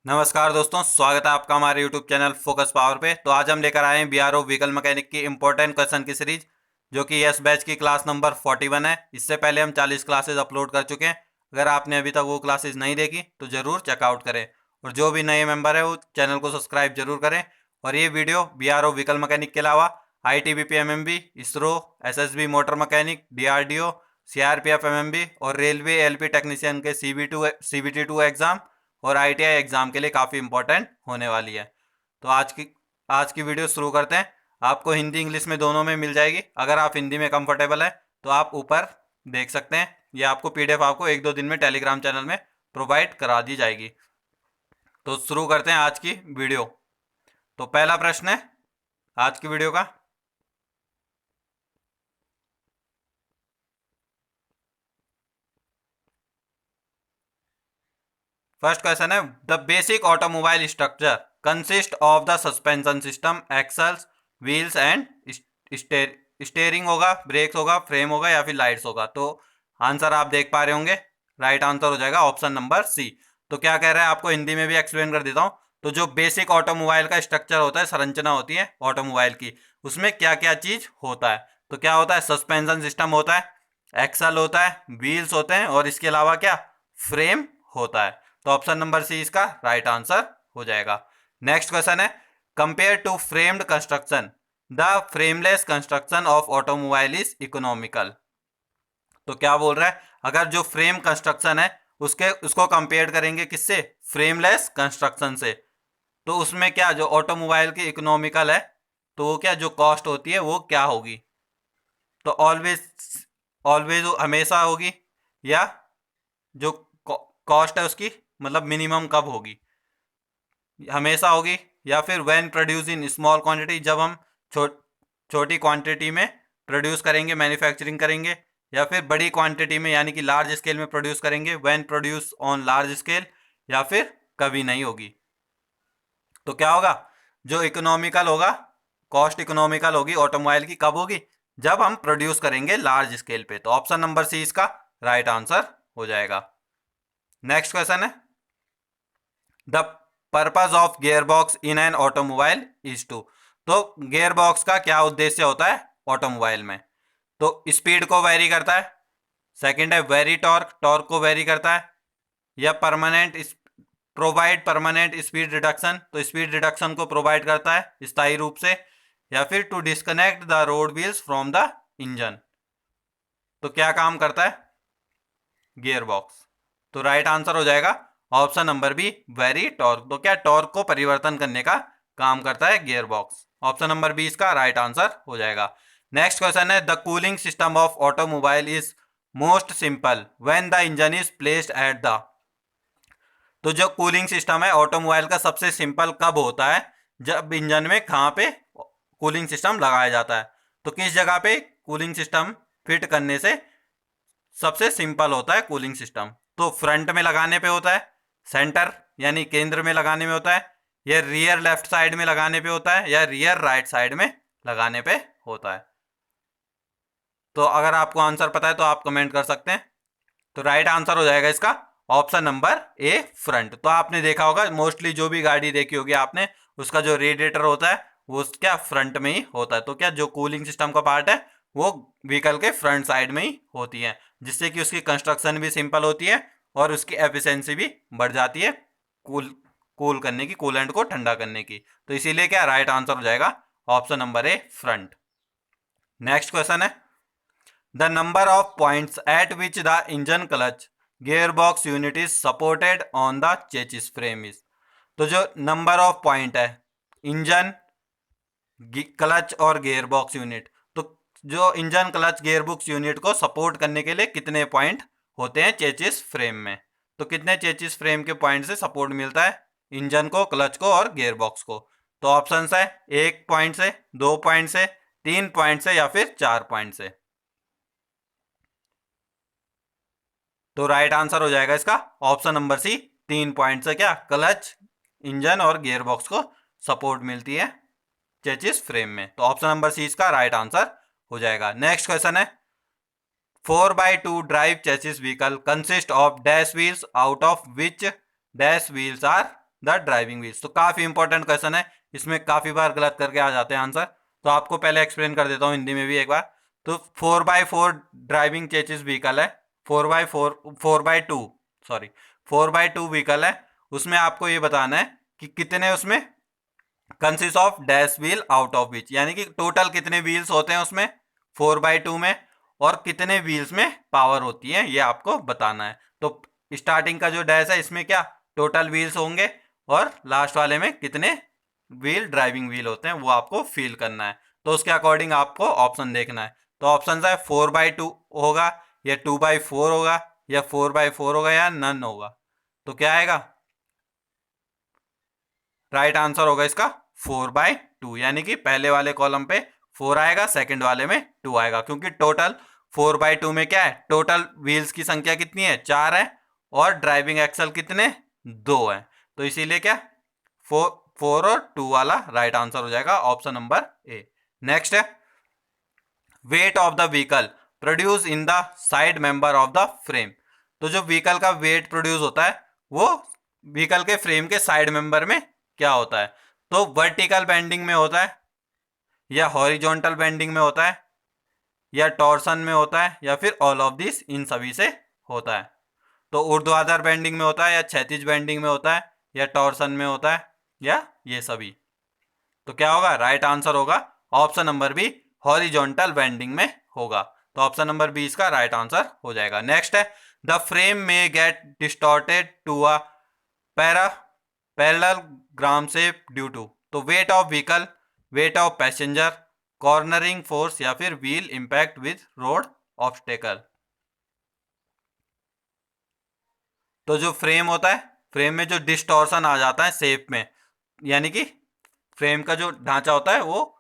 नमस्कार दोस्तों, स्वागत है आपका हमारे YouTube चैनल फोकस पावर पे। तो आज हम लेकर आए हैं बीआरओ व्हीकल मैकेनिक की इंपॉर्टेंट क्वेश्चन की सीरीज, जो कि यस बैच की क्लास नंबर 41 है। इससे पहले हम 40 क्लासेज अपलोड कर चुके हैं। अगर आपने अभी तक वो क्लासेज नहीं देखी तो ज़रूर चेकआउट करें, और जो भी नए मेंबर है वो चैनल को सब्सक्राइब जरूर करें। और ये वीडियो बीआरओ व्हीकल मैकेनिक के अलावा ITBP MMB, ISRO, SSB motor mechanic, DRDO, CRPF MMB और रेलवे LP टेक्नीशियन के CBT2 एग्जाम और ITI एग्जाम के लिए काफ़ी इंपॉर्टेंट होने वाली है। तो आज की वीडियो शुरू करते हैं। आपको हिंदी इंग्लिश में दोनों में मिल जाएगी। अगर आप हिंदी में कंफर्टेबल है तो आप ऊपर देख सकते हैं, ये आपको PDF आपको 1-2 दिन में टेलीग्राम चैनल में प्रोवाइड करा दी जाएगी। तो शुरू करते हैं आज की वीडियो। तो पहला प्रश्न है आज की वीडियो का। फर्स्ट क्वेश्चन है, the basic automobile structure consist of the suspension system, axles, wheels and steering होगा, ब्रेक्स होगा, फ्रेम होगा या फिर लाइट्स होगा। तो आंसर आप देख पा रहे होंगे, राइट आंसर हो जाएगा ऑप्शन नंबर सी। तो क्या कह रहा है, आपको हिंदी में भी एक्सप्लेन कर देता हूँ। तो जो बेसिक ऑटोमोबाइल का स्ट्रक्चर होता है, संरचना होती है ऑटोमोबाइल की, उसमें क्या क्या चीज होता है। तो क्या होता है, सस्पेंशन सिस्टम होता है, एक्सल होता है, व्हील्स होते हैं और इसके अलावा क्या, फ्रेम होता है। तो ऑप्शन नंबर सी इसका राइट आंसर हो जाएगा। नेक्स्ट क्वेश्चन है, compare to framed construction the frameless construction of automobile is economical. तो क्या बोल रहा है, अगर जो फ्रेम कंस्ट्रक्शन है उसको कंपेयर करेंगे किससे, फ्रेमलेस कंस्ट्रक्शन से, तो उसमें क्या जो ऑटोमोबाइल की इकोनॉमिकल है, तो वो क्या जो कॉस्ट होती है वो क्या होगी। तो ऑलवेज ऑलवेज हमेशा होगी, या जो कॉस्ट है उसकी मतलब मिनिमम कब होगी, हमेशा होगी, या फिर when produce in small quantity, जब हम छोटी क्वांटिटी में प्रोड्यूस करेंगे, मैन्युफैक्चरिंग करेंगे, या फिर बड़ी क्वांटिटी में यानी कि लार्ज स्केल में प्रोड्यूस करेंगे, when produce on large scale, या फिर कभी नहीं होगी। तो क्या होगा, जो इकोनॉमिकल होगा, कॉस्ट इकोनॉमिकल होगी ऑटोमोबाइल की, कब होगी, जब हम प्रोड्यूस करेंगे लार्ज स्केल पे। तो ऑप्शन नंबर सी इसका राइट आंसर हो जाएगा। नेक्स्ट क्वेश्चन है, the purpose of gear box in an automobile is to. तो गियर बॉक्स का क्या उद्देश्य होता है ऑटोमोबाइल में। तो स्पीड को वेरी करता है, सेकंड है वेरी टॉर्क, टॉर्क को वेरी करता है, या permanent provide permanent speed reduction, तो स्पीड रिडक्शन को प्रोवाइड करता है स्थायी रूप से, या फिर to disconnect the road wheels from the engine. तो क्या काम करता है गियर बॉक्स। तो राइट आंसर हो जाएगा option number B, vary torque. तो क्या टॉर्क को परिवर्तन करने का काम करता है gear box. Option number B इसका राइट आंसर हो जाएगा। नेक्स्ट क्वेश्चन है, the cooling system of automobile is most simple when the engine is placed at the. तो जो कूलिंग सिस्टम है ऑटोमोबाइल का सबसे सिंपल कब होता है, जब इंजन में कहाँ पे कूलिंग सिस्टम लगाया जाता है। तो किस जगह पे कूलिंग सिस्टम फिट करने से सबसे सिंपल होता है कूलिंग सिस्टम। तो फ्रंट में लगाने पे होता है, सेंटर यानी केंद्र में लगाने में होता है, या रियर लेफ्ट साइड में लगाने पे होता है, या रियर राइट साइड में लगाने पे होता है। तो अगर आपको आंसर पता है तो आप कमेंट कर सकते हैं। तो राइट आंसर हो जाएगा इसका ऑप्शन नंबर ए, फ्रंट। तो आपने देखा होगा मोस्टली जो भी गाड़ी देखी होगी आपने, उसका जो रेडिएटर होता है वो क्या फ्रंट में ही होता है। तो क्या जो कूलिंग सिस्टम का पार्ट है वो व्हीकल के फ्रंट साइड में ही होती है, जिससे कि उसकी कंस्ट्रक्शन भी सिंपल होती है और उसकी एफिशिएंसी भी बढ़ जाती है कूल कूल करने की, कूलेंट को ठंडा करने की। तो इसीलिए क्या राइट आंसर हो जाएगा option number A, front. Next question है, the number of points at which the engine clutch gear box unit is supported on the chassis frame is. तो जो नंबर ऑफ पॉइंट है इंजन, क्लच और gear box unit, तो जो engine clutch gear box unit को support करने के लिए कितने पॉइंट होते हैं चेसिस फ्रेम में। तो कितने चेसिस फ्रेम के पॉइंट से सपोर्ट मिलता है इंजन को, क्लच को और गियर बॉक्स को। तो ऑप्शन है 1 पॉइंट से, 2 पॉइंट से, 3 पॉइंट से, या फिर 4 पॉइंट से। तो राइट आंसर हो जाएगा इसका ऑप्शन नंबर सी, 3 पॉइंट से क्या क्लच, इंजन और गियर बॉक्स को सपोर्ट मिलती है चेसिस फ्रेम में। तो ऑप्शन नंबर सी इसका राइट आंसर हो जाएगा। नेक्स्ट क्वेश्चन है, 4x2 drive chassis vehicle consist of dash wheels out of which dash wheels are the driving wheels. तो काफी इंपॉर्टेंट क्वेश्चन है, इसमें काफी बार गलत करके आ जाते हैं आंसर। तो आपको पहले एक्सप्लेन कर देता हूँ हिंदी में भी एक बार। तो 4x4 ड्राइविंग चेचिस व्हीकल है, 4x2 सॉरी 4x2 व्हीकल है। उसमें आपको ये बताना है कि कितने उसमें consist of dash wheel out of विच, यानी कि टोटल कितने व्हील्स होते हैं उसमें 4x2 में, और कितने व्हील्स में पावर होती है ये आपको बताना है। तो स्टार्टिंग का जो डैश है इसमें क्या टोटल व्हील्स होंगे, और लास्ट वाले में कितने व्हील ड्राइविंग व्हील होते हैं वो आपको फील करना है। तो उसके अकॉर्डिंग आपको ऑप्शन देखना है। तो ऑप्शन है 4x2 होगा, या 2x4 होगा, या 4x4 होगा, या नन होगा। तो क्या आएगा राइट आंसर होगा इसका 4x2, यानी कि पहले वाले कॉलम पे 4 आएगा, सेकंड वाले में 2 आएगा, क्योंकि टोटल 4x2 में क्या है टोटल व्हील्स की संख्या कितनी है 4 है, और ड्राइविंग एक्सल कितने 2 है। तो इसीलिए क्या 4 और 2 वाला राइट आंसर हो जाएगा ऑप्शन नंबर ए। नेक्स्ट है weight of the vehicle produce in the side member of the frame. तो जो व्हीकल का वेट प्रोड्यूस होता है वो व्हीकल के फ्रेम के साइड मेंबर में क्या होता है। तो वर्टिकल बेंडिंग में होता है, या हॉरिजॉन्टल बेंडिंग में होता है, या टॉर्सन में होता है, या फिर ऑल ऑफ दिस इन सभी से होता है। तो ऊर्ध्वाधर बेंडिंग में होता है, या क्षैतिज बेंडिंग में होता है, या टॉर्सन में होता है, या ये सभी। तो क्या होगा राइट आंसर होगा option number B horizontal bending में होगा। तो ऑप्शन नंबर बी इसका राइट आंसर हो जाएगा। नेक्स्ट है द फ्रेम में get distorted to a parallelogram shape due to. तो weight of vehicle, weight of passenger, cornering force, या फिर wheel impact with road obstacle. तो जो फ्रेम होता है फ्रेम में जो डिस्टॉर्शन आ जाता है शेप में, यानी कि फ्रेम का जो ढांचा होता है वो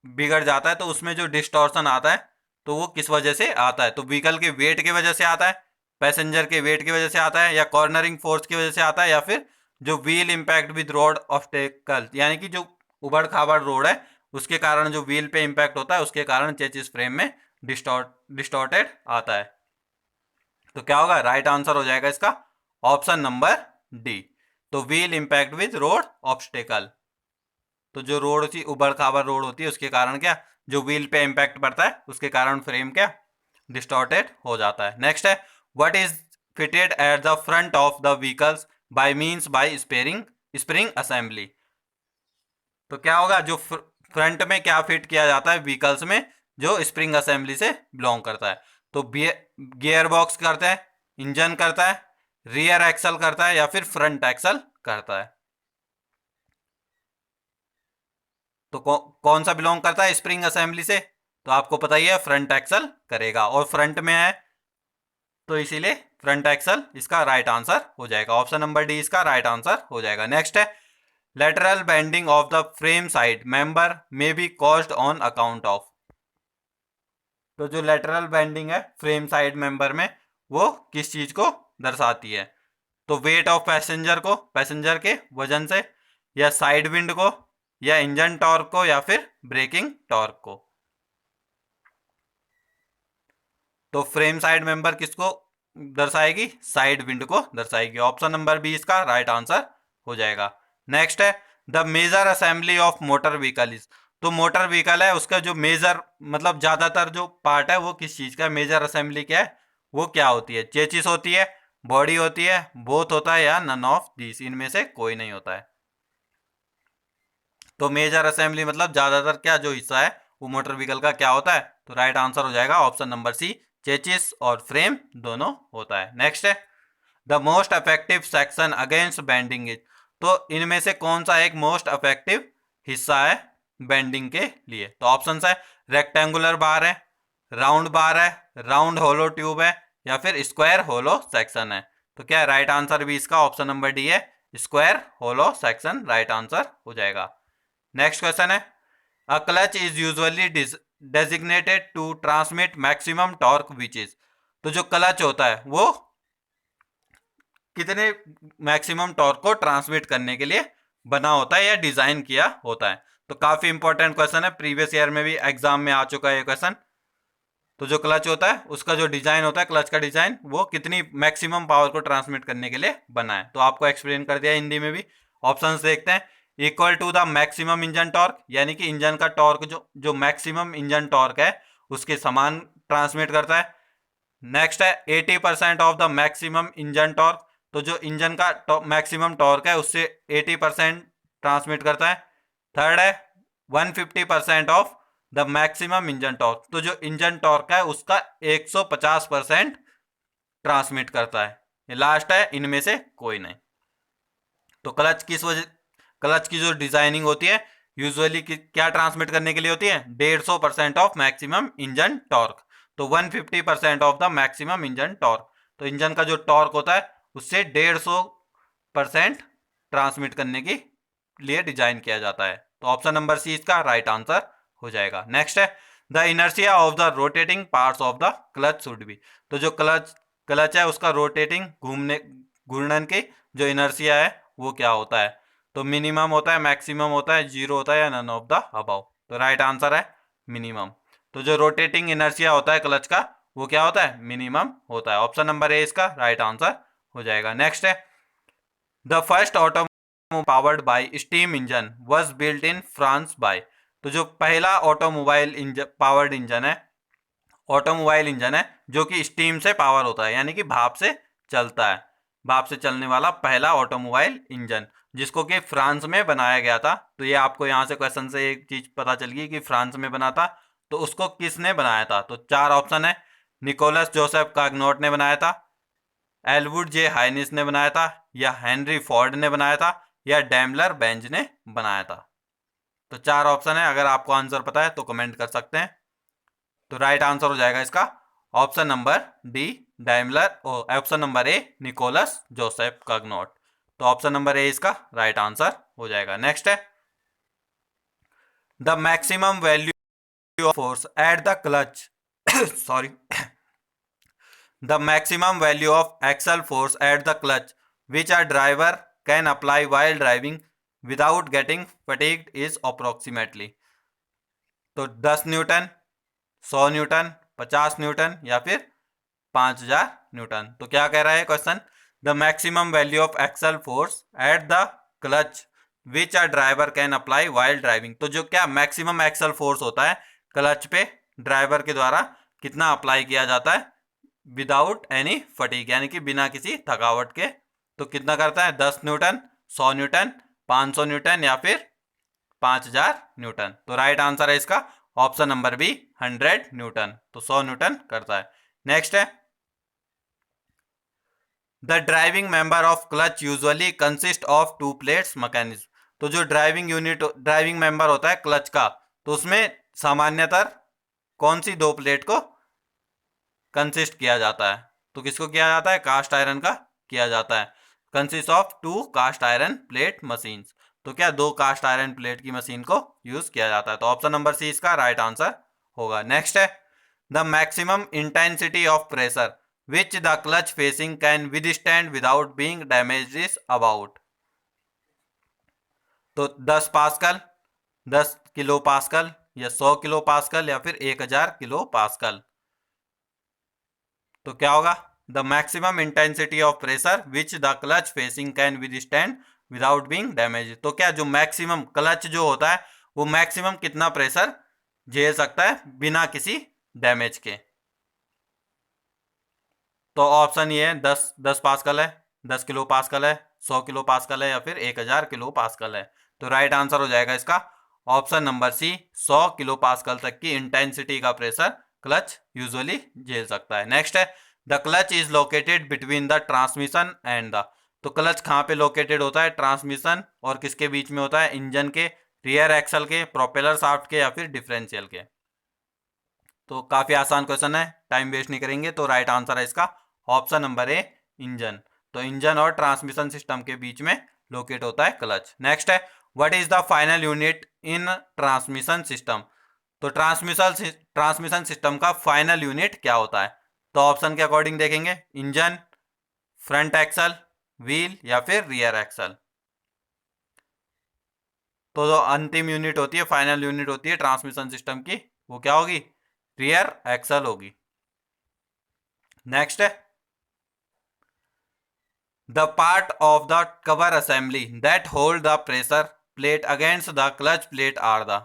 बिगड़ जाता है, तो उसमें जो डिस्टॉर्शन आता है तो वो किस वजह से आता है। तो व्हीकल के वेट की वजह से आता है, पैसेंजर के वेट की वजह से आता है, या कॉर्नरिंग फोर्स की वजह से आता है, या फिर जो wheel impact with road obstacle, यानी कि जो उबड़ खाबड़ रोड है उसके कारण जो व्हील पे इंपैक्ट होता है उसके कारण चेसिस फ्रेम में डिस्टॉर्टेड आता है। तो क्या होगा राइट आंसर हो जाएगा इसका ऑप्शन नंबर डी। तो wheel impact with road obstacle, तो जो रोड होती उबड़ खाबड़ रोड होती है उसके कारण क्या जो व्हील पे इंपैक्ट पड़ता है उसके कारण फ्रेम क्या डिस्टॉर्टेड हो जाता है। नेक्स्ट है what is fitted at the front of the vehicles by means by spring assembly. तो क्या होगा जो फ्रंट में क्या फिट किया जाता है व्हीकल्स में जो स्प्रिंग असेंबली से बिलोंग करता है। तो गियर बॉक्स करता है, इंजन करता है, रियर एक्सल करता है, या फिर फ्रंट एक्सल करता है। तो कौन सा बिलोंग करता है स्प्रिंग असेंबली से, तो आपको पता ही है फ्रंट एक्सल करेगा, और फ्रंट में है तो इसीलिए फ्रंट एक्सल इसका राइट आंसर हो जाएगा। ऑप्शन नंबर डी इसका राइट आंसर हो जाएगा। नेक्स्ट है lateral bending of the frame side member may be caused on account of. तो जो लेटरल बेंडिंग है फ्रेम साइड मेंबर में वो किस चीज को दर्शाती है। तो वेट ऑफ पैसेंजर को, पैसेंजर के वजन से, या साइड विंड को, या इंजन टॉर्क को, या फिर ब्रेकिंग टॉर्क को। तो फ्रेम साइड मेंबर किसको दर्शाएगी साइड विंड को दर्शाएगी। ऑप्शन नंबर बी इसका राइट आंसर हो जाएगा। नेक्स्ट है the major assembly of motor vehicle is. तो मोटर व्हीकल है उसका जो मेजर मतलब ज्यादातर जो पार्ट है वो किस चीज का मेजर असेंबली क्या है वो क्या होती है। चेचिस होती है, बॉडी होती है, बोथ होता है, या नन ऑफ दिस इनमें से कोई नहीं होता है। तो मेजर असेंबली मतलब ज्यादातर क्या जो हिस्सा है वो मोटर व्हीकल का क्या होता है। तो राइट आंसर हो जाएगा ऑप्शन नंबर सी चेचिस और फ्रेम दोनों होता है। नेक्स्ट है the most effective section against bending is. तो इनमें से कौन सा एक मोस्ट इफेक्टिव हिस्सा है बेंडिंग के लिए। तो ऑप्शन है रेक्टेंगुलर बार है, राउंड बार है, राउंड होलो ट्यूब है, या फिर स्क्वायर होलो सेक्शन है। तो क्या राइट आंसर भी इसका ऑप्शन नंबर डी है square hollow section right answer हो जाएगा। नेक्स्ट क्वेश्चन है a clutch is usually designated to transmit maximum torque which is. तो जो क्लच होता है वो कितने मैक्सिमम टॉर्क को ट्रांसमिट करने के लिए बना होता है या डिजाइन किया होता है। तो काफी इंपॉर्टेंट क्वेश्चन है, प्रीवियस ईयर में भी एग्जाम में आ चुका है ये क्वेश्चन। तो जो क्लच होता है उसका जो डिजाइन होता है, क्लच का डिजाइन, वो कितनी मैक्सिमम पावर को ट्रांसमिट करने के लिए बना है। तो आपको एक्सप्लेन कर दिया हिंदी में भी। ऑप्शंस देखते हैं। Equal to the maximum engine torque, यानी कि इंजन का टॉर्क जो मैक्सिमम इंजन टॉर्क है उसके समान ट्रांसमिट करता है। नेक्स्ट है 80% of the maximum engine torque, तो जो इंजन का मैक्सिमम टॉर्क है उससे 80% ट्रांसमिट करता है। थर्ड है 150% of the maximum engine torque, तो जो इंजन टॉर्क है उसका 150% ट्रांसमिट करता है। ये लास्ट है, इनमें से कोई नहीं। तो क्लच की जो डिजाइनिंग होती है यूजुअली क्या ट्रांसमिट करने के लिए होती है, 150% ऑफ मैक्सिमम इंजन टॉर्क। तो 150% of the maximum engine torque, तो इंजन का जो टॉर्क होता है उससे 150% ट्रांसमिट करने के लिए डिजाइन किया जाता है। तो ऑप्शन नंबर सी इसका राइट आंसर हो जाएगा। नेक्स्ट है the inertia of the rotating parts of the clutch should be, तो जो क्लच है उसका रोटेटिंग घूर्णन की जो इनर्शिया है वो क्या होता है। तो मिनिमम होता है, मैक्सिमम होता है, जीरो होता है या नन ऑफ द अबव। तो राइट आंसर है मिनिमम। तो जो रोटेटिंग इनर्शिया होता है क्लच का वो क्या होता है, मिनिमम होता है। ऑप्शन नंबर ए इसका राइट आंसर हो जाएगा। नेक्स्ट है the first automobile powered by steam engine was built in France by, तो जो पहला ऑटोमोबाइल इंजन पावर्ड इंजन है, ऑटोमोबाइल इंजन है जो कि स्टीम से पावर होता है, यानी कि भाप से चलता है, भाप से चलने वाला पहला ऑटोमोबाइल इंजन जिसको कि फ्रांस में बनाया गया था। तो ये आपको यहाँ से क्वेश्चन से एक चीज पता चल गई कि फ्रांस में बना था। तो उसको किसने बनाया था, तो चार ऑप्शन है। निकोलस जोसेफ काग्नोट ने बनाया था, एलवुड जे हाइनिस ने बनाया था, या हेनरी फोर्ड ने बनाया था, या डैमलर बेंज ने बनाया था। तो चार ऑप्शन है, अगर आपको आंसर पता है तो कमेंट कर सकते हैं। तो राइट आंसर हो जाएगा इसका option number D Daimler, option number A Nicolas Joseph Cugnot. तो ऑप्शन नंबर ए इसका राइट आंसर हो जाएगा। नेक्स्ट है the maximum value of force at the clutch sorry the maximum value of axial force at the clutch which a driver can apply while driving without getting fatigued is approximately, तो 10 Newton, 100 Newton, 50 Newton या फिर 5000 Newton. तो क्या कह रहा है question, the maximum value of axle force at the clutch which a driver can apply while driving, तो जो क्या मैक्सिमम एक्सल फोर्स होता है क्लच पे ड्राइवर के द्वारा कितना अप्लाई किया जाता है विदाउट एनी फटीग, यानी कि बिना किसी थकावट के। तो कितना करता है, 10 न्यूटन, 100 न्यूटन, 500 न्यूटन या फिर 5000 न्यूटन। तो राइट आंसर है इसका ऑप्शन नंबर बी 100 न्यूटन, तो 100 न्यूटन करता है। नेक्स्ट है the driving member of clutch usually consist of to plates mechanism, तो जो ड्राइविंग मेंबर होता है क्लच का, तो उसमें सामान्यतः कौन सी दो प्लेट को कंसिस्ट किया जाता है, तो किसको किया जाता है, कास्ट आयरन का किया जाता है। Consist of two cast iron plate machines, तो क्या दो कास्ट आयरन प्लेट की मशीन को यूज किया जाता है। तो ऑप्शन नंबर सी इसका राइट आंसर होगा। नेक्स्ट है the maximum intensity of pressure which the clutch facing can withstand without being damaged is about, तो 10 पास्कल, 10 किलो पास्कल, या 100 किलो पास्कल, या फिर 1000 किलो पास्कल। तो क्या होगा, the maximum intensity of pressure which the clutch facing can withstand without being damage, तो क्या जो मैक्सिमम क्लच जो होता है वो मैक्सिमम कितना प्रेशर झेल सकता है बिना किसी डैमेज के। तो ऑप्शन ये है 10 पास्कल है, 10 किलो पास्कल है, 100 किलो पास्कल है, या फिर 1000 किलो पास्कल है। तो राइट आंसर हो जाएगा इसका option number C 100 kilo pascal तक की इंटेंसिटी का प्रेशर क्लच यूजुअली झेल सकता है। नेक्स्ट है the clutch is located between the transmission and the, तो क्लच कहाँ पे लोकेटेड होता है, ट्रांसमिशन और किसके बीच में होता है, इंजन के रियर एक्सल के, प्रोपेलर शाफ्ट के, या फिर डिफरेंशियल के। तो काफी आसान क्वेश्चन है, टाइम वेस्ट नहीं करेंगे। तो राइट आंसर है इसका ऑप्शन नंबर ए इंजन, तो इंजन और ट्रांसमिशन सिस्टम के बीच में लोकेट होता है क्लच। नेक्स्ट है what is the final unit in transmission system, तो ट्रांसमिशन सिस्टम का फाइनल यूनिट क्या होता है। तो ऑप्शन के अकॉर्डिंग देखेंगे, इंजन, फ्रंट एक्सल, व्हील, या फिर रियर एक्सल। तो जो अंतिम यूनिट होती है, फाइनल यूनिट होती है ट्रांसमिशन सिस्टम की, वो क्या होगी, रियर एक्सल होगी। नेक्स्ट है the part of the cover assembly that hold the pressure plate against the clutch plate are the.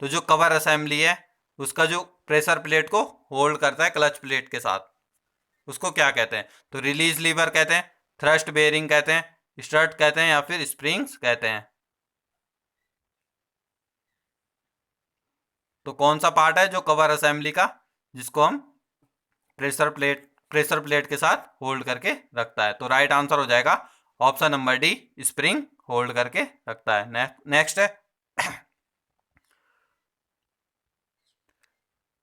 तो जो कवर असेंबली है उसका जो प्रेशर प्लेट को होल्ड करता है क्लच प्लेट के साथ, उसको क्या कहते हैं? तो रिलीज लीवर कहते हैं, थ्रस्ट बेयरिंग कहते हैं, स्ट्रट कहते हैं या फिर स्प्रिंग्स कहते हैं। तो कौन सा पार्ट है जो कवर असेंबली का जिसको हम प्रेशर प्लेट के साथ होल्ड करके रखता है? तो राइट आंसर हो जाएगा ऑप्शन नंबर डी, स्प्रिंग होल्ड करके रखता है। नेक्स्ट है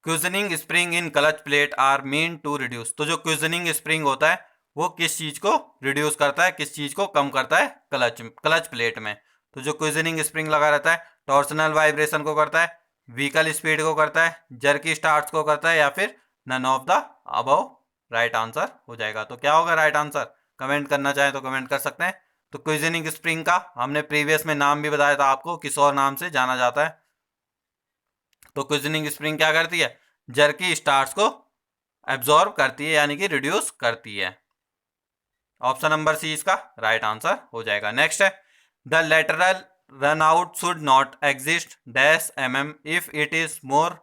cushioning spring in clutch plate are meant to reduce. तो जो क्यूजनिंग स्प्रिंग होता है वो किस चीज को रिड्यूस करता है, किस चीज को कम करता है? क्लच प्लेट में। तो जो क्यूजनिंग स्प्रिंग लगा रहता है टॉर्सनल वाइब्रेशन को करता है, व्हीकल स्पीड को करता है, जर्की स्टार्ट को करता है या फिर none of the above. Right answer हो जाएगा। तो क्या होगा राइट आंसर? कमेंट करना चाहें तो कमेंट कर सकते हैं। तो क्यूजनिंग स्प्रिंग का हमने प्रीवियस में नाम भी बताया था आपको, किस और नाम से जाना जाता है। तो क्यूजनिंग स्प्रिंग क्या करती है? जर्की स्टार्स को एब्जॉर्ब करती है यानी कि रिड्यूस करती है। ऑप्शन नंबर सी इसका राइट आंसर हो जाएगा। नेक्स्ट है the lateral run out should not exist dash mm if it is more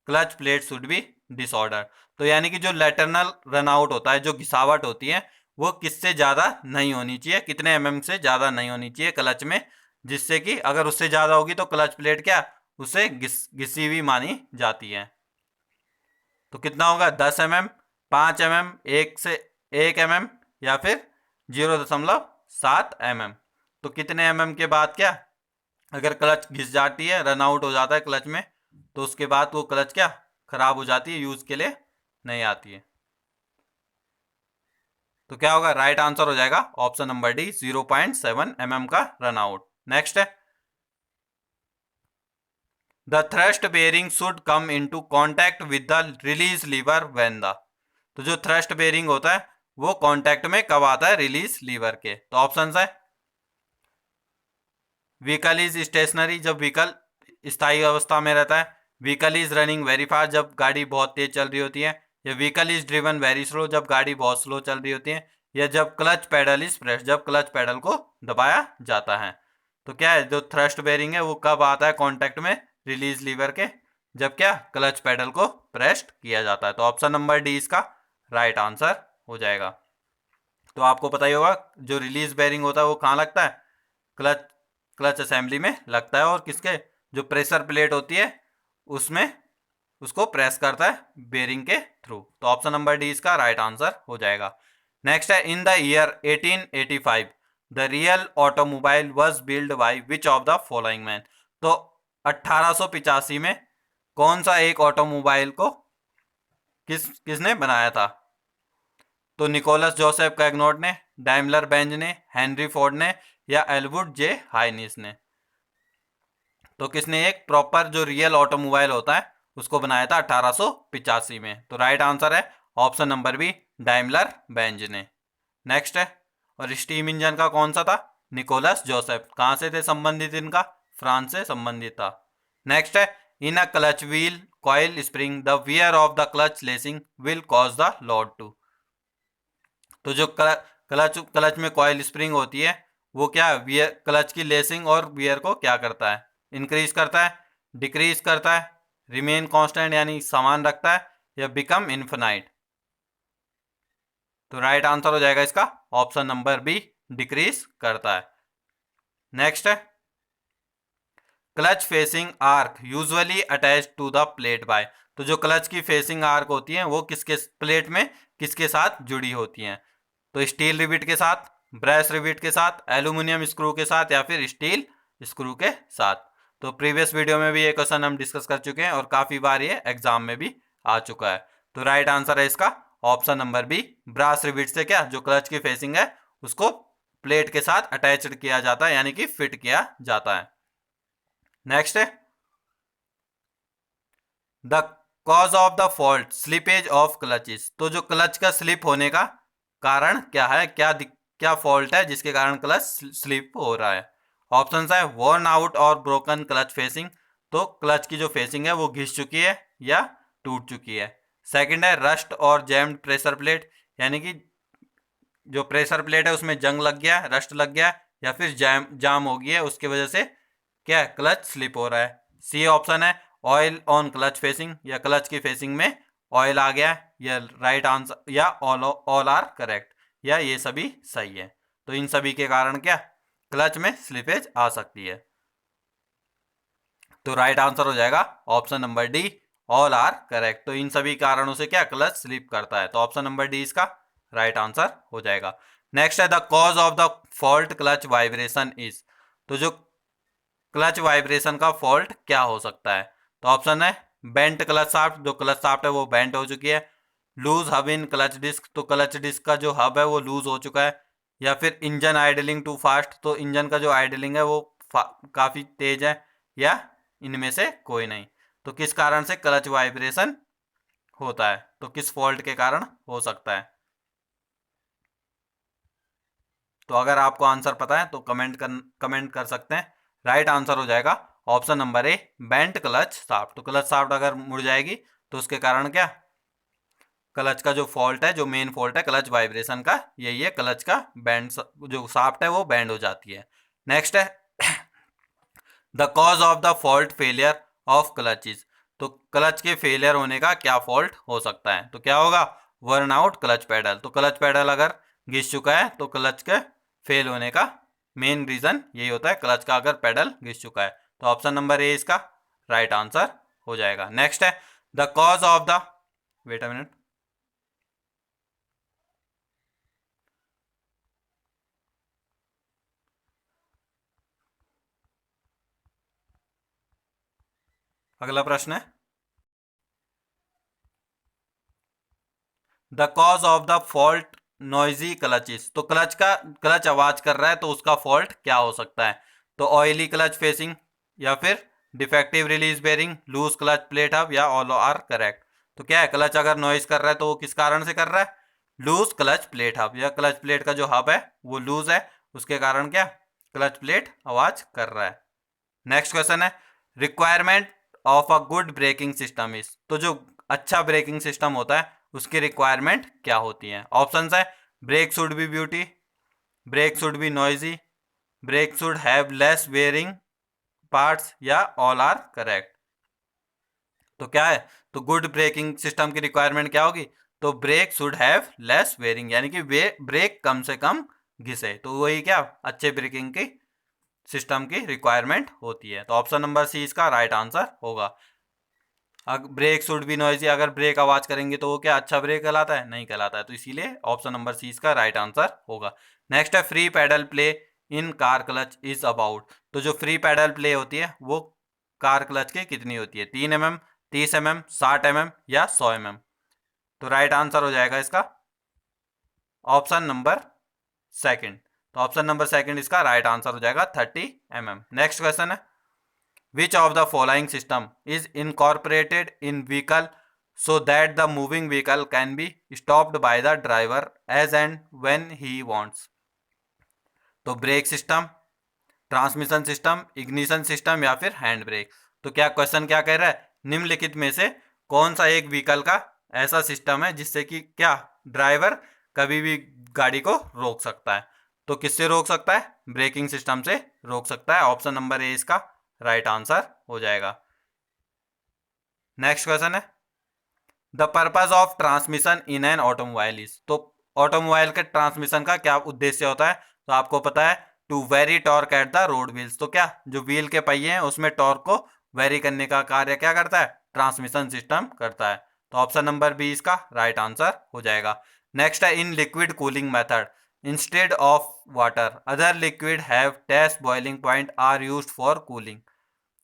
clutch plate should be disorder. तो यानी कि जो लेटरनल रन आउट होता है, जो घिसावट होती है, वो किससे ज़्यादा नहीं होनी चाहिए, कितने mm से ज़्यादा नहीं होनी चाहिए क्लच में, जिससे कि अगर उससे ज़्यादा होगी तो क्लच प्लेट क्या उसे घिसी हुई मानी जाती है। तो कितना होगा? 10 mm, 5 mm, 1 mm या फिर 0.7 mm। तो कितने mm के बाद क्या अगर क्लच घिस जाती है, रन आउट हो जाता है क्लच में, तो उसके बाद वो क्लच क्या खराब हो जाती है, यूज के लिए नहीं आती है। तो क्या होगा? राइट आंसर हो जाएगा ऑप्शन नंबर डी, 0.7 mm का रन आउट। नेक्स्ट है the thrust bearing should come into contact with the release lever when the. तो जो थ्रस्ट बेयरिंग होता है वो कांटेक्ट में कब आता है? रिलीज लीवर के। तो ऑप्शन है व्हीकल इज स्टेशनरी, जब व्हीकल स्थायी अवस्था में रहता है, vehicle is running very fast, जब गाड़ी बहुत तेज चल रही होती है, या vehicle is driven very slow, जब गाड़ी बहुत स्लो चल रही होती है, या जब क्लच पेडल इज प्रेस, जब क्लच पेडल को दबाया जाता है। तो क्या है जो थ्रस्ट बेयरिंग है वो कब आता है कांटेक्ट में रिलीज लीवर के? जब क्या क्लच पेडल को प्रेस्ड किया जाता है। तो ऑप्शन नंबर डी इसका राइट आंसर हो जाएगा। तो आपको पता ही होगा जो रिलीज बेयरिंग होता है वो कहाँ लगता है? क्लच असेंबली में लगता है, और किसके जो प्रेशर प्लेट होती है उसमें उसको प्रेस करता है बेयरिंग के थ्रू। तो ऑप्शन नंबर डी इसका राइट आंसर हो जाएगा। नेक्स्ट है in the year 1885 the real automobile was build by which of the following man. तो 1885 में कौन सा एक ऑटोमोबाइल को किसने बनाया था? तो निकोलस जोसेफ कैगनोट ने, डाइमलर बेंज ने, हेनरी फोर्ड ने या एल्वुड जे हाइनिस ने। तो किसने एक प्रॉपर जो रियल ऑटोमोबाइल होता है उसको बनाया था 1885 में? तो राइट आंसर है option number B, Daimler Benz ने। नेक्स्ट है और स्टीम इंजन का कौन सा था? Nicolas Joseph. कहाँ से थे संबंधित इनका? फ्रांस से संबंधित था। नेक्स्ट है in a clutch wheel coil spring the wear of the clutch lacing will cause the load to. तो जो क्लच में कॉइल स्प्रिंग होती है वो क्या वियर क्लच की लेसिंग और वियर को क्या करता है? इंक्रीज करता है, डिक्रीज करता है, रिमेन कांस्टेंट यानी समान रखता है, या बिकम इन्फिनाइट। तो राइट आंसर हो जाएगा इसका ऑप्शन नंबर बी, डिक्रीज करता है। नेक्स्ट है clutch facing are usually attached to the plate by. तो जो क्लच की फेसिंग आर्क होती है वो किसके प्लेट में किसके साथ जुड़ी होती हैं? तो स्टील रिविट के साथ, ब्रेस रिविट के साथ, एल्यूमिनियम स्क्रू के साथ या फिर स्टील स्क्रू के साथ। तो प्रीवियस वीडियो में भी ये क्वेश्चन हम डिस्कस कर चुके हैं और काफ़ी बार ये एग्जाम में भी आ चुका है। तो राइट आंसर है इसका option number B, brass rivet से क्या जो क्लच की फेसिंग है उसको प्लेट के साथ अटैच्ड किया जाता है यानी कि फिट किया जाता है। नेक्स्ट है the cause of the fault slippage of clutches. तो जो क्लच का स्लिप होने का कारण क्या है, क्या फॉल्ट है जिसके कारण क्लच स्लिप हो रहा है? ऑप्शन है वर्न आउट और ब्रोकन क्लच फेसिंग। तो क्लच की जो फेसिंग है वो घिस चुकी है या टूट चुकी है। सेकंड है रस्ट और जैम्ड प्रेशर प्लेट, यानी कि जो प्रेशर प्लेट है उसमें जंग लग गया, रस्ट लग गया, या फिर जाम हो गई है, उसकी वजह से क्या है, क्लच स्लिप हो रहा है। सी ऑप्शन है ऑयल ऑन क्लच फेसिंग, या क्लच की फेसिंग में ऑयल आ गया, या राइट आंसर, या ऑल आर करेक्ट, या ये सभी सही है। तो इन सभी के कारण क्या क्लच में स्लिपेज आ सकती है। तो राइट आंसर हो जाएगा option number D, all are correct. तो इन सभी कारणों से क्या क्लच स्लिप करता है, तो ऑप्शन नंबर डी इसका राइट आंसर हो जाएगा। नेक्स्ट है the cause of the fault clutch vibration is. तो जो क्लच वाइब्रेशन का फॉल्ट क्या हो सकता है, तो ऑप्शन है बेंट क्लच शाफ्ट, जो क्लच शाफ्ट है वो बेंट हो चुकी है। Loose hub in clutch disc, तो क्लच डिस्क का जो हब है वो लूज हो चुका है। या फिर इंजन आइडलिंग टू फास्ट, तो इंजन का जो आइडलिंग है वो काफ़ी तेज है। या इनमें से कोई नहीं। तो किस कारण से क्लच वाइब्रेशन होता है, तो किस फॉल्ट के कारण हो सकता है। तो अगर आपको आंसर पता है तो कमेंट कर सकते हैं। राइट आंसर हो जाएगा ऑप्शन नंबर ए, बेंट क्लच शाफ्ट। तो क्लच शाफ्ट अगर मुड़ जाएगी तो उसके कारण क्या क्लच का जो फॉल्ट है, जो मेन फॉल्ट है क्लच वाइब्रेशन का, यही है क्लच का बैंड, जो शाफ्ट है वो बैंड हो जाती है। नेक्स्ट है the cause of the fault failure of clutches. तो क्लच के फेलियर होने का क्या फॉल्ट हो सकता है, तो क्या होगा वर्न आउट क्लच पेडल। तो क्लच पेडल अगर घिस चुका है तो क्लच के फेल होने का मेन रीजन यही होता है, क्लच का अगर पेडल घिस चुका है। तो ऑप्शन नंबर ए इसका राइट आंसर हो जाएगा। नेक्स्ट है the cause of the, wait a minute, अगला प्रश्न है the cause of the fault noisy clutches. तो क्लच आवाज कर रहा है तो उसका फॉल्ट क्या हो सकता है, तो ऑयली क्लच फेसिंग, या फिर defective release bearing, loose clutch plate hub, या ऑल आर करेक्ट। तो क्या है क्लच अगर नॉइज कर रहा है तो वो किस कारण से कर रहा है, लूज क्लच प्लेट हब, या क्लच प्लेट का जो हब है वो लूज है, उसके कारण क्या क्लच प्लेट आवाज कर रहा है। नेक्स्ट क्वेश्चन है requirement of a good braking system is. तो जो अच्छा ब्रेकिंग सिस्टम होता है उसकी रिक्वायरमेंट क्या होती है। ऑप्शंस है brake should be beauty, brake should be noisy, brake should have less wearing parts, या ऑल आर करेक्ट। तो क्या है, तो गुड ब्रेकिंग सिस्टम की रिक्वायरमेंट क्या होगी, तो brake should have less wearing, यानी कि वे ब्रेक कम से कम घिसे। तो वही क्या अच्छे ब्रेकिंग की सिस्टम की रिक्वायरमेंट होती है। तो ऑप्शन नंबर सी इसका राइट आंसर होगा। अगर ब्रेक शुड बी नॉइजी, अगर ब्रेक आवाज करेंगे तो वो क्या अच्छा ब्रेक कहलाता है, नहीं कहलाता है। तो इसीलिए ऑप्शन नंबर सी इसका राइट आंसर होगा। नेक्स्ट है free pedal play in car clutch is about. तो जो फ्री पैडल प्ले होती है वो कार क्लच की कितनी होती है, 3 mm, 30 mm, 60 mm, या 100 mm। तो राइट आंसर हो जाएगा इसका ऑप्शन नंबर सेकंड। तो ऑप्शन नंबर सेकंड इसका राइट आंसर हो जाएगा 30 mm। नेक्स्ट क्वेश्चन है which of the following system is incorporated in vehicle so that the moving vehicle can be stopped by the driver as and when he wants। तो brake system, transmission system, ignition system, या फिर hand brake. तो क्या question क्या कह रहा है, निम्नलिखित में से कौन सा एक व्हीकल का ऐसा सिस्टम है जिससे कि क्या ड्राइवर कभी भी गाड़ी को रोक सकता है। तो किससे रोक सकता है, ब्रेकिंग सिस्टम से रोक सकता है। ऑप्शन नंबर ए इसका राइट आंसर हो जाएगा। नेक्स्ट क्वेश्चन है the purpose of transmission in an automobile is. तो ऑटोमोबाइल के ट्रांसमिशन का क्या उद्देश्य होता है, तो आपको पता है to vary torque at the road wheels. तो क्या जो व्हील के पहिए हैं उसमें टॉर्क को वेरी करने का कार्य क्या करता है, ट्रांसमिशन सिस्टम करता है। तो ऑप्शन नंबर बी इसका राइट आंसर हो जाएगा। नेक्स्ट है in liquid cooling method instead of water other liquid have test boiling point are used for cooling.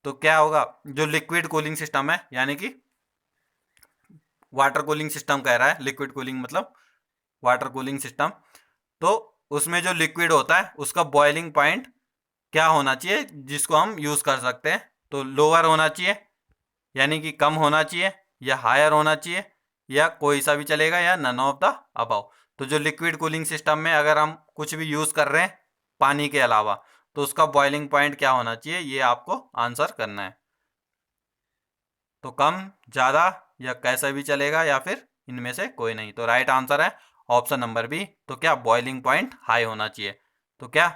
तो क्या होगा, जो लिक्विड कूलिंग सिस्टम है, यानी कि वाटर कूलिंग सिस्टम कह रहा है, लिक्विड कूलिंग मतलब वाटर कूलिंग सिस्टम। तो उसमें जो लिक्विड होता है उसका बॉइलिंग पॉइंट क्या होना चाहिए जिसको हम यूज़ कर सकते हैं, तो लोअर होना चाहिए यानी कि कम होना चाहिए, या हायर होना चाहिए, या कोई सा भी चलेगा, या नन ऑफ द अबव। तो जो लिक्विड कूलिंग सिस्टम में अगर हम कुछ भी यूज़ कर रहे हैं पानी के अलावा तो उसका बॉइलिंग पॉइंट क्या होना चाहिए, ये आपको आंसर करना है। तो कम, ज़्यादा या कैसा भी चलेगा, या फिर इनमें से कोई नहीं। तो राइट आंसर है ऑप्शन नंबर बी। तो क्या बॉइलिंग पॉइंट हाई होना चाहिए। तो क्या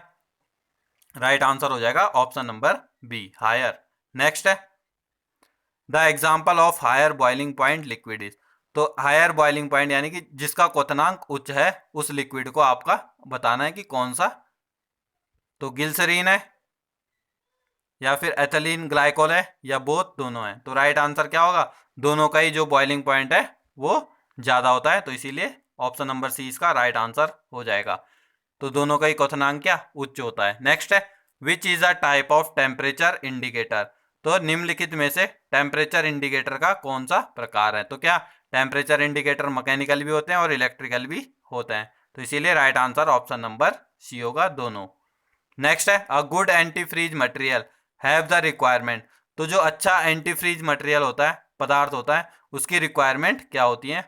राइट आंसर हो जाएगा option number B, higher. Next है the example of higher boiling point liquid is. तो हायर बॉइलिंग पॉइंट यानी कि जिसका क्वथनांक उच्च है उस लिक्विड को आपका बताना है कि कौन सा। तो ग्लिसरीन है या फिर एथिलीन ग्लाइकोल है या बोथ, दोनों है। तो राइट आंसर क्या होगा, दोनों का ही जो बॉइलिंग पॉइंट है वो ज़्यादा होता है, तो इसीलिए ऑप्शन नंबर सी इसका राइट आंसर हो जाएगा। तो दोनों का ही क्वथनांक क्या उच्च होता है। नेक्स्ट है which is a type of temperature indicator. तो निम्नलिखित में से टेम्परेचर इंडिकेटर का कौन सा प्रकार है। तो क्या टेम्परेचर इंडिकेटर मैकेनिकल भी होते हैं और इलेक्ट्रिकल भी होते हैं, तो इसीलिए right answer option number C होगा, दोनों। नेक्स्ट है a good anti freeze material have the requirement. तो जो अच्छा एंटी फ्रीज मटेरियल होता है, पदार्थ होता है, उसकी रिक्वायरमेंट क्या होती है।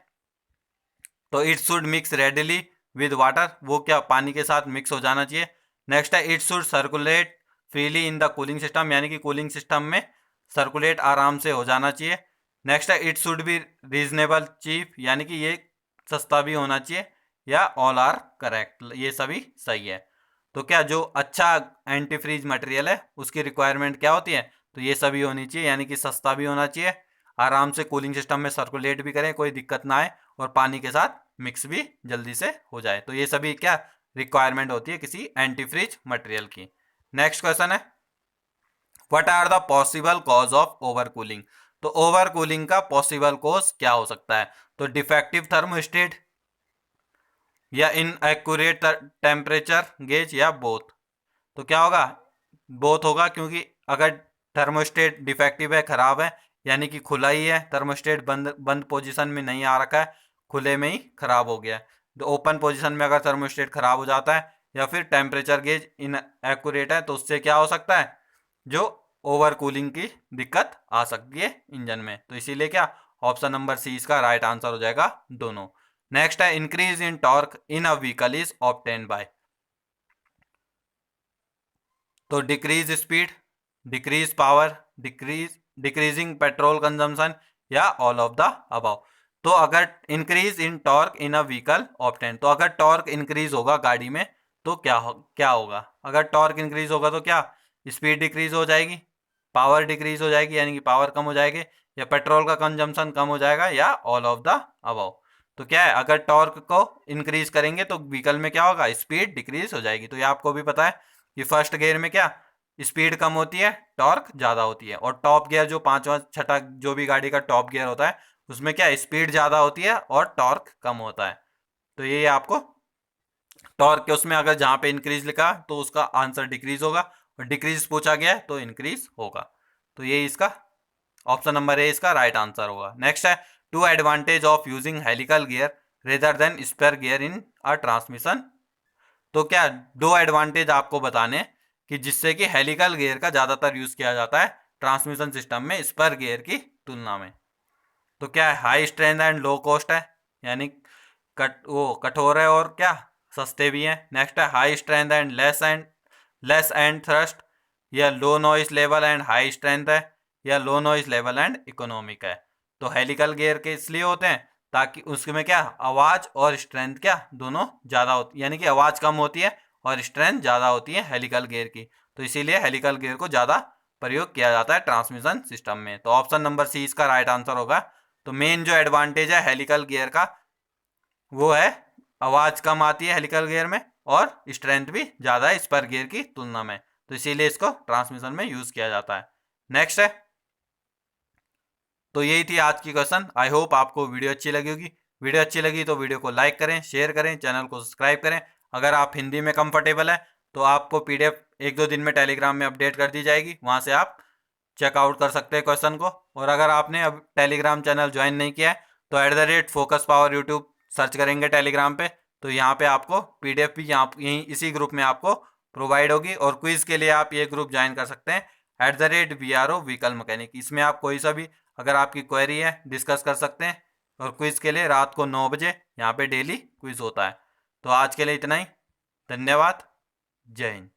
तो it should mix readily with water, वो क्या पानी के साथ मिक्स हो जाना चाहिए। नेक्स्ट है it should circulate freely in the cooling system, यानी कि कूलिंग सिस्टम में सर्कुलेट आराम से हो जाना चाहिए। नेक्स्ट है it should be reasonable cheap, यानी कि ये सस्ता भी होना चाहिए, या ऑल आर करेक्ट, ये सभी सही है। तो क्या जो अच्छा एंटी फ्रीज मटेरियल है उसकी रिक्वायरमेंट क्या होती है, तो ये सभी होनी चाहिए, यानी कि सस्ता भी होना चाहिए, आराम से कूलिंग सिस्टम में सर्कुलेट भी करें, कोई दिक्कत ना आए, और पानी के साथ मिक्स भी जल्दी से हो जाए। तो ये सभी क्या रिक्वायरमेंट होती है किसी एंटी फ्रीज मटेरियल की। नेक्स्ट क्वेश्चन है what are the possible cause of over cooling. तो ओवर कूलिंग का पॉसिबल कॉज क्या हो सकता है। तो डिफेक्टिव थर्मोस्टेट या इनएक्यूरेट टेम्परेचर गेज या बोथ। तो क्या होगा, बोथ होगा, क्योंकि अगर थर्मोस्टेट डिफेक्टिव है, खराब है, यानी कि खुला ही है, थर्मोस्टेट बंद बंद पोजीशन में नहीं आ रखा है, खुले में ही खराब हो गया है। तो ओपन पोजीशन में अगर थर्मोस्टेट खराब हो जाता है, या फिर टेम्परेचर गेज इनएक्यूरेट है, तो उससे क्या हो सकता है, जो ओवर कूलिंग की दिक्कत आ सकती है इंजन में। तो इसीलिए क्या ऑप्शन नंबर सी इसका राइट आंसर हो जाएगा, दोनों। नेक्स्ट है increase in torque in a vehicle is obtained by. तो decrease speed, decrease power, decreasing petrol consumption, या ऑल ऑफ द अबव। तो अगर increase in torque in a vehicle obtain, तो अगर टॉर्क इंक्रीज होगा गाड़ी में तो क्या होगा, अगर टॉर्क इंक्रीज होगा तो क्या स्पीड डिक्रीज हो जाएगी, पावर डिक्रीज हो जाएगी, यानी कि पावर कम हो जाएगी, या पेट्रोल का कंजम्पशन कम हो जाएगा, या ऑल ऑफ द अबव। तो क्या है, अगर टॉर्क को इंक्रीज करेंगे तो व्हीकल में क्या होगा, स्पीड डिक्रीज हो जाएगी। तो ये आपको भी पता है कि फर्स्ट गियर में क्या स्पीड कम होती है, टॉर्क ज़्यादा होती है, और टॉप गियर जो पांचवा छठा जो भी गाड़ी का टॉप गियर होता है उसमें क्या स्पीड ज़्यादा होती है और टॉर्क कम होता है। तो ये आपको टॉर्क के उसमें अगर जहाँ पे इंक्रीज लिखा तो उसका आंसर डिक्रीज होगा, और डिक्रीज पूछा गया है तो इंक्रीज होगा। तो ये इसका ऑप्शन नंबर ए इसका राइट आंसर होगा। नेक्स्ट है two advantage of using helical gear rather than spur gear in a transmission. तो क्या दो एडवांटेज आपको बताने कि जिससे कि हेलिकल गियर का ज़्यादातर यूज़ किया जाता है ट्रांसमिशन सिस्टम में स्पर गियर की तुलना में। तो क्या है, high strength and low cost है, यानी कठोर है और क्या सस्ते भी हैं। नेक्स्ट है high strength and less end thrust, या low noise level and high strength है, या low noise level and economic है। तो हेलिकल गियर के इसलिए होते हैं ताकि उसमें क्या आवाज़ और स्ट्रेंथ क्या दोनों ज़्यादा होती है, यानी कि आवाज़ कम होती है और स्ट्रेंथ ज़्यादा होती है हेलिकल गियर की। तो इसीलिए हेलिकल गियर को ज़्यादा प्रयोग किया जाता है ट्रांसमिशन सिस्टम में। तो ऑप्शन नंबर सी इसका राइट आंसर होगा। तो मेन जो एडवांटेज है हेलिकल गियर का वो है आवाज़ कम आती है हेलिकल गियर में, और स्ट्रेंथ भी ज़्यादा है स्पर गियर की तुलना में, तो इसीलिए इसको ट्रांसमिशन में यूज़ किया जाता है। नेक्स्ट है, तो यही थी आज की क्वेश्चन। आई होप आपको वीडियो अच्छी लगी होगी। वीडियो अच्छी लगी तो वीडियो को लाइक करें, शेयर करें, चैनल को सब्सक्राइब करें। अगर आप हिंदी में कंफर्टेबल है तो आपको पीडीएफ 1-2 दिन में टेलीग्राम में अपडेट कर दी जाएगी, वहाँ से आप चेकआउट कर सकते हैं क्वेश्चन को। और अगर आपने अब टेलीग्राम चैनल ज्वाइन नहीं किया है तो @फोकस पावर यूट्यूब सर्च करेंगे टेलीग्राम पे, तो यहाँ पे आपको पीडीएफ भी यहाँ यहीं इसी ग्रुप में आपको प्रोवाइड होगी। और क्विज़ के लिए आप ये ग्रुप ज्वाइन कर सकते हैं @VRO व्हीकल मैकेनिक। इसमें आप कोई सा भी अगर आपकी क्वेरी है डिस्कस कर सकते हैं। और क्विज़ के लिए रात को 9 बजे यहाँ पे डेली क्विज़ होता है। तो आज के लिए इतना ही, धन्यवाद, जय हिंद।